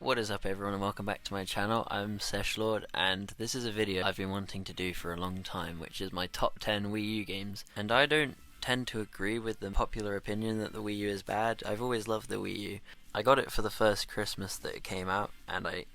What is up everyone and welcome back to my channel. I'm Seshlord and this is a video I've been wanting to do for a long time, which is my top 10 Wii U games. And I don't tend to agree with the popular opinion that the Wii U is bad. I've always loved the Wii U. I got it for the first Christmas that it came out and I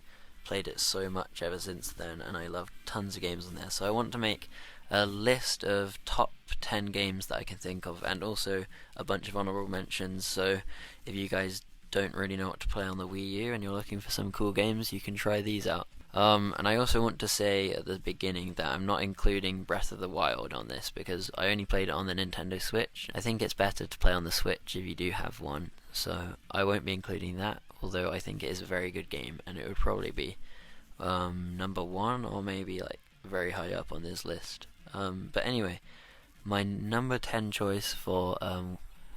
played it so much ever since then, and I loved tons of games on there. So I want to make a list of top 10 games that I can think of, and also a bunch of honorable mentions. So if you guys don't really know what to play on the Wii U and you're looking for some cool games, you can try these out. And I also want to say at the beginning that I'm not including Breath of the Wild on this because I only played it on the Nintendo Switch. I think it's better to play on the Switch if you do have one, so I won't be including that, although I think it is a very good game and it would probably be number one or maybe like very high up on this list. But anyway, my number 10 choice for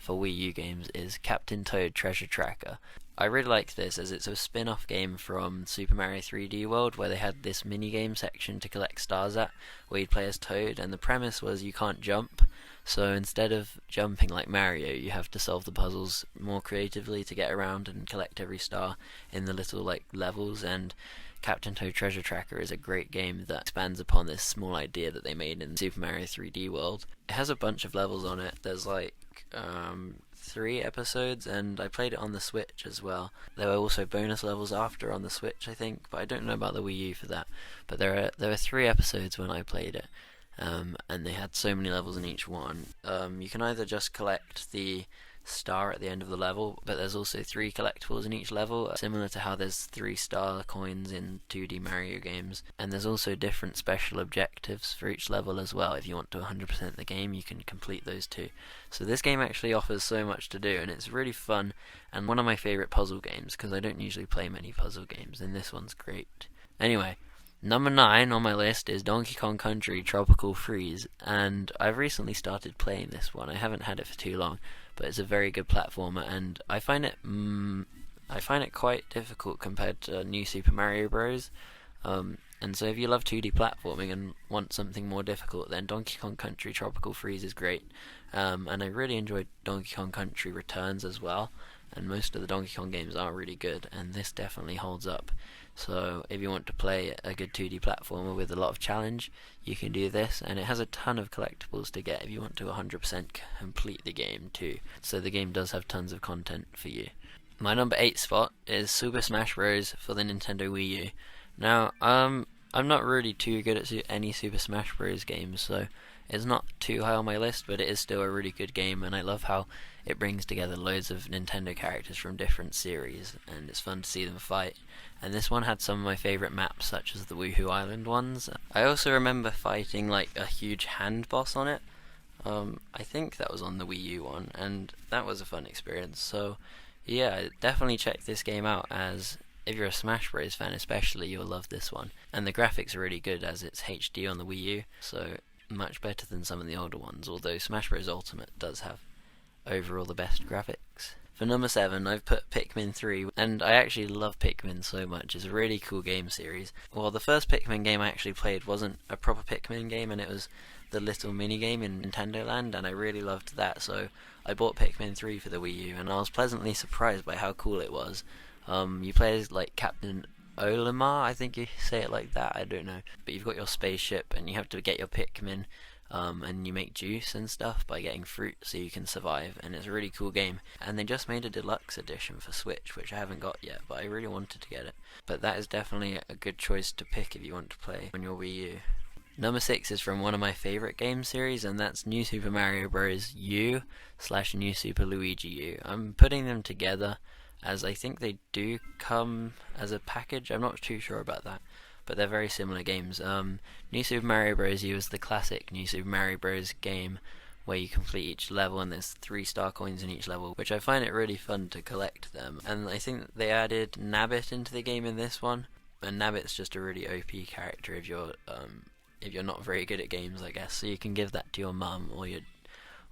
Wii U games is Captain Toad Treasure Tracker. I really like this as it's a spin-off game from Super Mario 3D World, where they had this mini-game section to collect stars at, where you'd play as Toad, and the premise was you can't jump, so instead of jumping like Mario, you have to solve the puzzles more creatively to get around and collect every star in the little like levels. And Captain Toad Treasure Tracker is a great game that expands upon this small idea that they made in Super Mario 3D World. It has a bunch of levels on it. There's like 3 episodes, and I played it on the Switch as well. There were also bonus levels after on the Switch, I think, but I don't know about the Wii U for that. But there were 3 episodes when I played it, and they had so many levels in each one. You can either just collect the star at the end of the level, but there's also 3 collectibles in each level, similar to how there's 3 star coins in 2D Mario games. And there's also different special objectives for each level as well. If you want to 100% the game, you can complete those too. So this game actually offers so much to do, and it's really fun and one of my favourite puzzle games, because I don't usually play many puzzle games, and this one's great. Anyway, number 9 on my list is Donkey Kong Country Tropical Freeze, and I've recently started playing this one. I haven't had it for too long, but it's a very good platformer, and I find it quite difficult compared to New Super Mario Bros. And so if you love 2D platforming and want something more difficult, then Donkey Kong Country Tropical Freeze is great. And I really enjoyed Donkey Kong Country Returns as well, and most of the Donkey Kong games are really good, and this definitely holds up. So if you want to play a good 2D platformer with a lot of challenge, you can do this, and it has a ton of collectibles to get if you want to 100% complete the game too. So the game does have tons of content for you. My number 8 spot is Super Smash Bros. For the Nintendo Wii U. Now, I'm not really too good at any Super Smash Bros. Games, so it's not too high on my list, but it is still a really good game, and I love how it brings together loads of Nintendo characters from different series, and it's fun to see them fight. And this one had some of my favourite maps, such as the Woohoo Island ones. I also remember fighting like a huge hand boss on it. I think that was on the Wii U one, and that was a fun experience. So yeah, definitely check this game out, as if you're a Smash Bros fan especially, you'll love this one. And the graphics are really good as it's HD on the Wii U, so much better than some of the older ones, although Smash Bros Ultimate does have overall the best graphics. For number 7, I've put Pikmin 3, and I actually love Pikmin so much. It's a really cool game series. Well, the first Pikmin game I actually played wasn't a proper Pikmin game, and it was the little mini game in Nintendo Land, and I really loved that, so I bought Pikmin 3 for the Wii U, and I was pleasantly surprised by how cool it was. You play as like Captain Olimar, I think you say it like that, I don't know. But you've got your spaceship, and you have to get your Pikmin, and you make juice and stuff by getting fruit so you can survive, and it's a really cool game. And they just made a deluxe edition for Switch, which I haven't got yet, but I really wanted to get it. But that is definitely a good choice to pick if you want to play on your Wii U. Number 6 is from one of my favourite game series, and that's New Super Mario Bros. U / New Super Luigi U. I'm putting them together as I think they do come as a package. I'm not too sure about that, but they're very similar games. New Super Mario Bros. U is the classic New Super Mario Bros. Game where you complete each level, and there's 3 star coins in each level, which I find it really fun to collect them. And I think they added Nabbit into the game in this one, and Nabbit's just a really OP character if you're not very good at games, I guess. So you can give that to your mum or your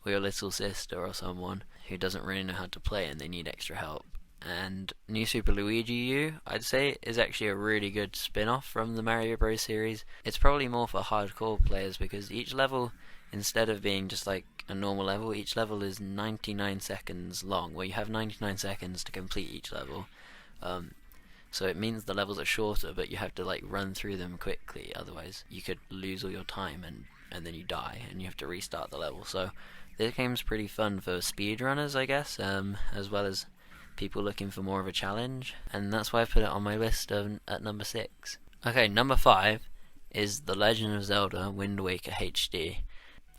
little sister or someone who doesn't really know how to play and they need extra help. And New Super Luigi U, I'd say, is actually a really good spin-off from the Mario Bros. Series. It's probably more for hardcore players because each level, instead of being just like a normal level, each level is 99 seconds long, where you have 99 seconds to complete each level. So it means the levels are shorter, but you have to like run through them quickly, otherwise you could lose all your time and then you die and you have to restart the level. So this game's pretty fun for speedrunners, I guess, as well as people looking for more of a challenge, and that's why I put it on my list at number 6. Okay, number 5 is The Legend of Zelda Wind Waker HD.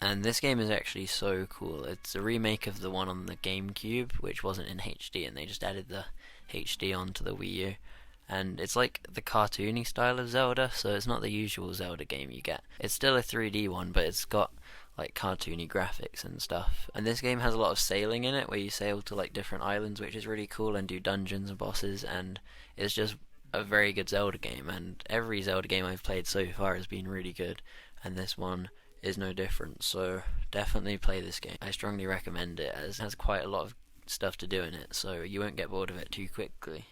And this game is actually so cool. It's a remake of the one on the GameCube, which wasn't in HD, and they just added the HD onto the Wii U. And it's like the cartoony style of Zelda, so it's not the usual Zelda game you get. It's still a 3D one, but it's got like cartoony graphics and stuff. And this game has a lot of sailing in it, where you sail to like different islands, which is really cool, and do dungeons and bosses, and it's just a very good Zelda game. And every Zelda game I've played so far has been really good, and this one is no different, so definitely play this game. I strongly recommend it, as it has quite a lot of stuff to do in it, so you won't get bored of it too quickly.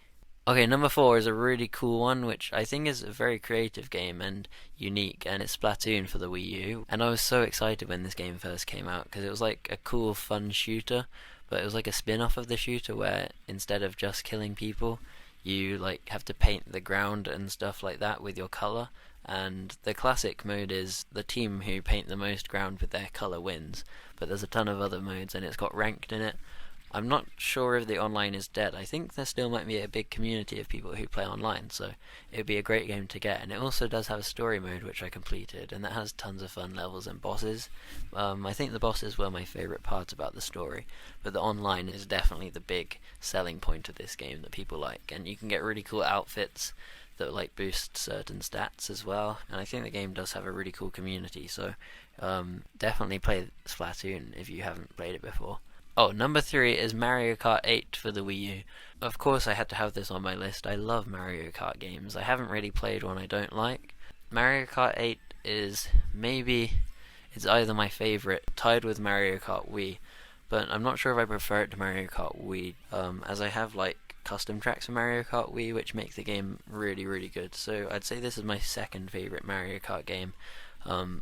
Okay, number 4 is a really cool one, which I think is a very creative game and unique, and it's Splatoon for the Wii U. And I was so excited when this game first came out, because it was like a cool, fun shooter, but it was like a spin-off of the shooter where instead of just killing people, you like have to paint the ground and stuff like that with your color. And the classic mode is the team who paint the most ground with their color wins, but there's a ton of other modes and it's got ranked in it. I'm not sure if the online is dead. I think there still might be a big community of people who play online, so it would be a great game to get. And it also does have a story mode, which I completed, and that has tons of fun levels and bosses. I think the bosses were my favourite part about the story, but the online is definitely the big selling point of this game that people like. And you can get really cool outfits that like boost certain stats as well. And I think the game does have a really cool community, so definitely play Splatoon if you haven't played it before. Oh, number 3 is Mario Kart 8 for the Wii U. Of course I had to have this on my list. I love Mario Kart games. I haven't really played one I don't like. Mario Kart 8 is it's either my favourite, tied with Mario Kart Wii, but I'm not sure if I prefer it to Mario Kart Wii, as I have like custom tracks for Mario Kart Wii, which make the game really, really good. So I'd say this is my second favourite Mario Kart game.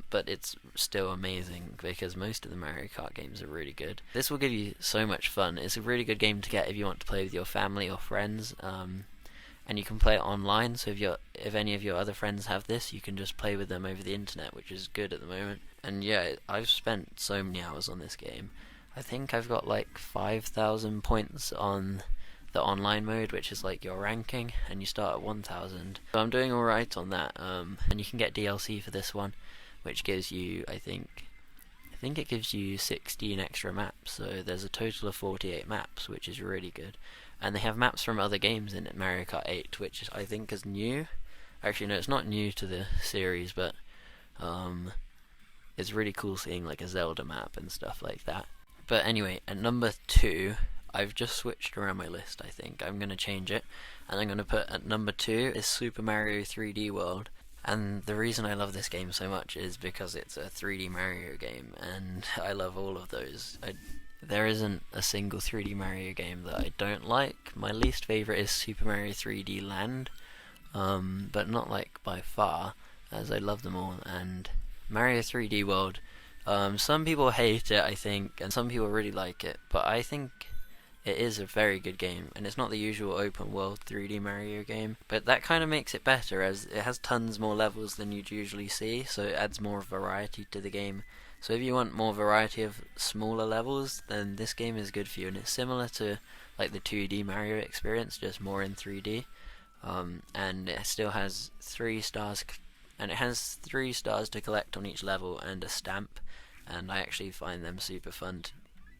But it's still amazing because most of the Mario Kart games are really good. This will give you so much fun. It's a really good game to get if you want to play with your family or friends, and you can play it online. So if any of your other friends have this, you can just play with them over the internet, which is good at the moment. And yeah, I've spent so many hours on this game. I think I've got like 5,000 points on the online mode, which is like your ranking, and you start at 1,000. So I'm doing alright on that, and you can get DLC for this one, which gives you, I think it gives you 16 extra maps, so there's a total of 48 maps, which is really good. And they have maps from other games in it, Mario Kart 8, which I think is new. Actually, no, it's not new to the series, but it's really cool seeing like a Zelda map and stuff like that. But anyway, at number 2, I've just switched around my list, I think. I'm going to change it, and I'm going to put at number 2 is Super Mario 3D World. And the reason I love this game so much is because it's a 3D Mario game, and I love all of those. There isn't a single 3D Mario game that I don't like. My least favourite is Super Mario 3D Land, but not like by far, as I love them all. And Mario 3D World, some people hate it, I think, and some people really like it, but I think it is a very good game, and it's not the usual open world 3D Mario game, but that kind of makes it better, as it has tons more levels than you'd usually see, so it adds more variety to the game. So if you want more variety of smaller levels, then this game is good for you, and it's similar to like the 2D Mario experience, just more in 3D, and it still has 3 stars, and it has 3 stars to collect on each level and a stamp, and I actually find them super fun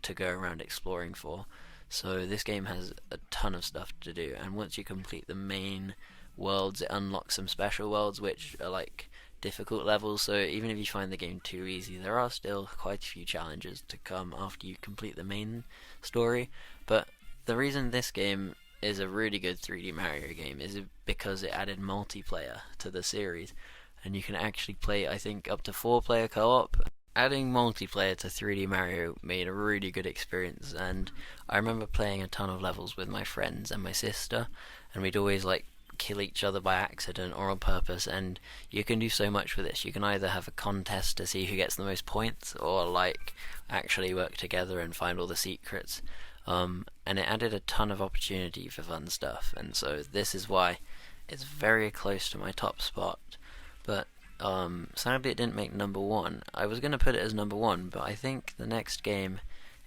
to go around exploring for. So this game has a ton of stuff to do, and once you complete the main worlds, it unlocks some special worlds which are like difficult levels, so even if you find the game too easy, there are still quite a few challenges to come after you complete the main story. But the reason this game is a really good 3D Mario game is because it added multiplayer to the series, and you can actually play, I think, up to 4-player co-op. Adding multiplayer to 3D Mario made a really good experience, and I remember playing a ton of levels with my friends and my sister, and we'd always like kill each other by accident or on purpose, and you can do so much with this. You can either have a contest to see who gets the most points, or like actually work together and find all the secrets. and it added a ton of opportunity for fun stuff, and so this is why it's very close to my top spot. But sadly it didn't make number one. I was going to put it as number one, but I think the next game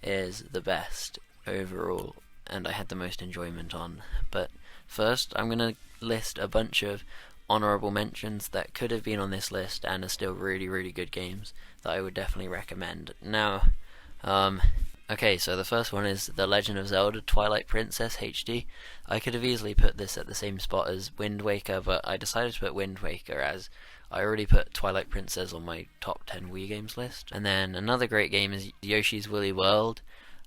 is the best overall, and I had the most enjoyment on. But first, I'm going to list a bunch of honorable mentions that could have been on this list and are still really, really good games that I would definitely recommend. Now, okay, so the first one is The Legend of Zelda Twilight Princess HD. I could have easily put this at the same spot as Wind Waker, but I decided to put Wind Waker as I already put Twilight Princess on my top 10 Wii games list. And then another great game is Yoshi's Woolly World.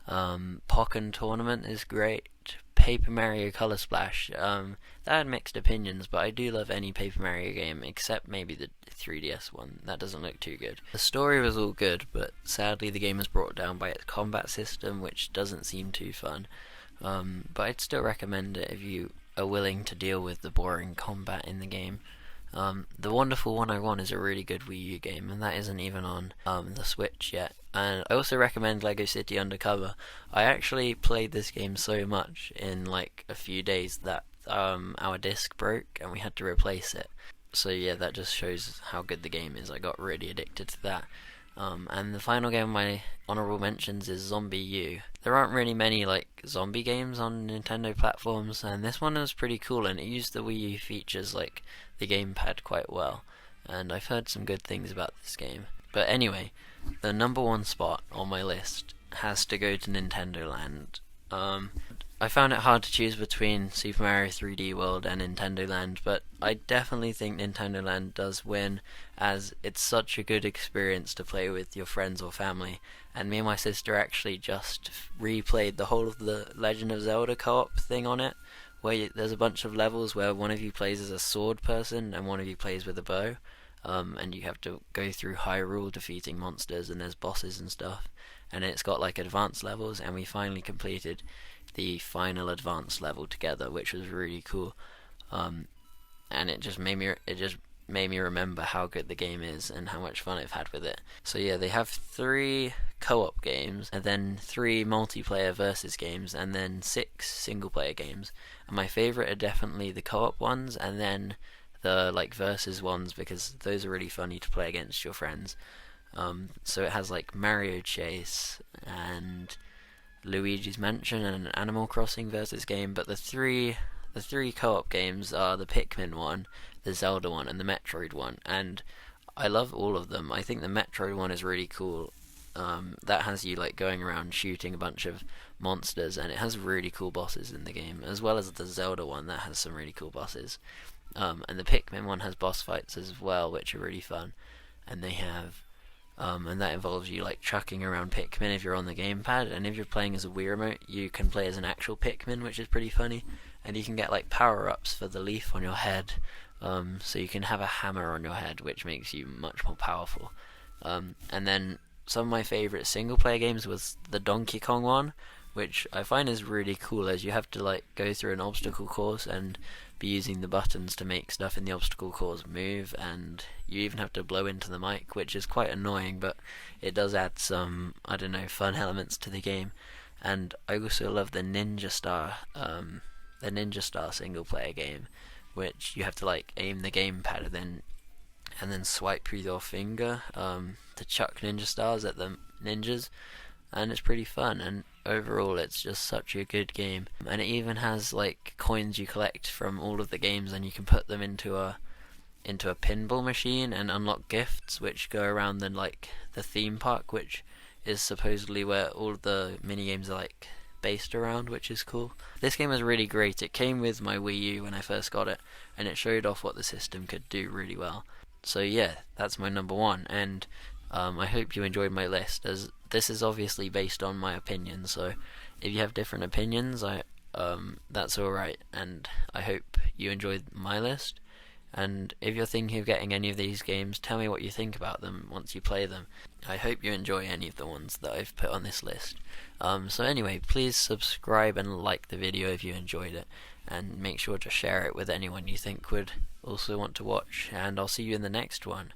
Pokken Tournament is great. Paper Mario Color Splash. That had mixed opinions, but I do love any Paper Mario game except maybe the 3DS one. That doesn't look too good. The story was all good, but sadly the game was brought down by its combat system, which doesn't seem too fun. But I'd still recommend it if you are willing to deal with the boring combat in the game. The Wonderful 101 is a really good Wii U game, and that isn't even on the Switch yet. And I also recommend Lego City Undercover. I actually played this game so much in like a few days that our disc broke and we had to replace it. So yeah, that just shows how good the game is. I got really addicted to that. And the final game of my honorable mentions is Zombie U. There aren't really many like zombie games on Nintendo platforms, and this one was pretty cool, and it used the Wii U features like the gamepad quite well, and I've heard some good things about this game. But anyway, the number one spot on my list has to go to Nintendo Land. I found it hard to choose between Super Mario 3D World and Nintendo Land, but I definitely think Nintendo Land does win, as it's such a good experience to play with your friends or family. And me and my sister actually just replayed the whole of the Legend of Zelda co-op thing on it, where there's a bunch of levels where one of you plays as a sword person and one of you plays with a bow, and you have to go through Hyrule defeating monsters, and there's bosses and stuff, and it's got like advanced levels, and we finally completed the final advanced level together, which was really cool. And it just made me remember how good the game is and how much fun I've had with it. So yeah, they have 3 co-op games, and then 3 multiplayer versus games, and then 6 single player games. And my favorite are definitely the co-op ones, and then the like versus ones, because those are really funny to play against your friends. So it has like Mario Chase and Luigi's Mansion and an Animal Crossing versus game, but the three co-op games are the Pikmin one, the Zelda one, and the Metroid one, and I love all of them. I think the Metroid one is really cool. That has you like going around shooting a bunch of monsters, and it has really cool bosses in the game, as well as the Zelda one that has some really cool bosses. And the Pikmin one has boss fights as well, which are really fun, and they have and that involves you like chucking around Pikmin if you're on the gamepad, and if you're playing as a Wii remote, you can play as an actual Pikmin, which is pretty funny, and you can get like power-ups for the leaf on your head, so you can have a hammer on your head, which makes you much more powerful. And then some of my favourite single-player games was the Donkey Kong one, which I find is really cool, as you have to like go through an obstacle course and be using the buttons to make stuff in the obstacle course move, and you even have to blow into the mic, which is quite annoying, but it does add some, I don't know, fun elements to the game. And I also love the Ninja Star single player game, which you have to like aim the gamepad and then swipe with your finger to chuck ninja stars at the ninjas, and it's pretty fun, and overall it's just such a good game. And it even has like coins you collect from all of the games, and you can put them into a pinball machine and unlock gifts which go around the theme park, which is supposedly where all of the mini games are like based around, which is cool. This game was really great. It came with my Wii U when I first got it, and it showed off what the system could do really well. So yeah, that's my number one, and I hope you enjoyed my list, as this is obviously based on my opinion, so if you have different opinions, that's alright, and I hope you enjoyed my list. And if you're thinking of getting any of these games, tell me what you think about them once you play them. I hope you enjoy any of the ones that I've put on this list. So anyway, please subscribe and like the video if you enjoyed it, and make sure to share it with anyone you think would also want to watch, and I'll see you in the next one.